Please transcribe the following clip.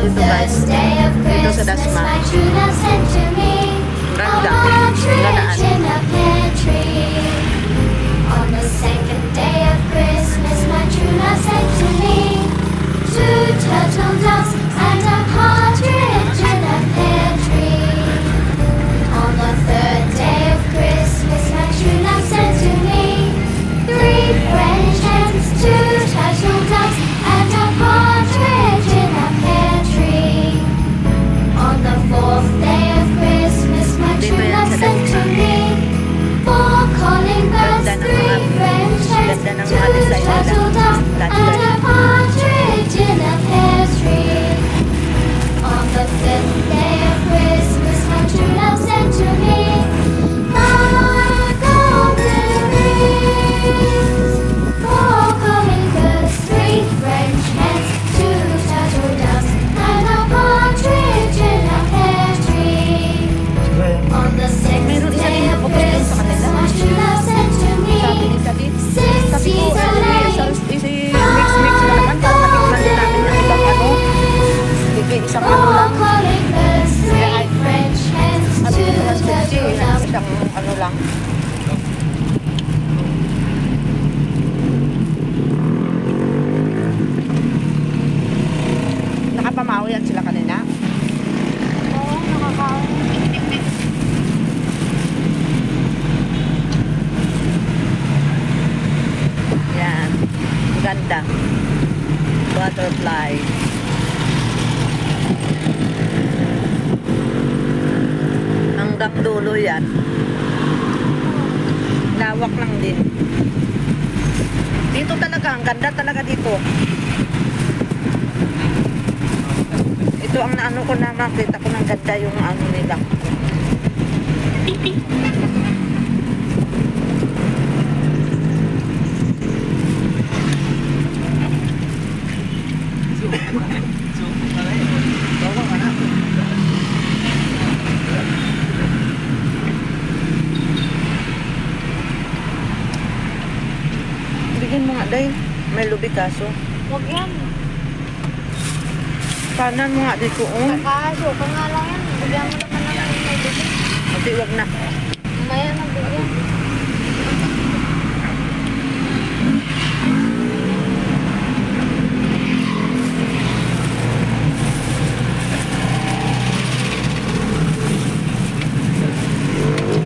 dito guys. Dito sa Dasma. Ganda. Gandaan. On the second day of Christmas, my true love sent to me two turtle doves and a partridge in a pear tree. On the third day of Christmas, my true love sent to me three French hens, two turtle doves and a partridge in a pear tree. On the fourth day of Christmas, my true love sent to me four calling birds, three French hens, two turtle doves and a partridge in a pear tree. On the fifth day of Christmas, my true love sent to me five golden rings, four calling birds, three French hens, two turtle doves and a partridge in a pear tree. On the sixth day of Christmas, my true love sent to me six geese a laying, Mix na naman para matikman din namin yung ibang ano. Sige, isang ano four lang. calling birds, three French hens, Sabi two ko na sige, turtle doves. isang ano lang. Nakapamawi yan sila kanina. Oo, nakakain. Yan. Ganda. Butterfly. Hanggang dulo yan. Lawak lang din. Dito talaga, ang ganda talaga dito. Ito ang naano ko na makita ko ng ganda yung ano nila. Bigyan mo nga dahil may lubi kaso. Huwag yan. Kanan mo nga dito. Oh. Kaso, pa nga lang yan. Bigyan mo naman ng may bibig. Hindi, wag na.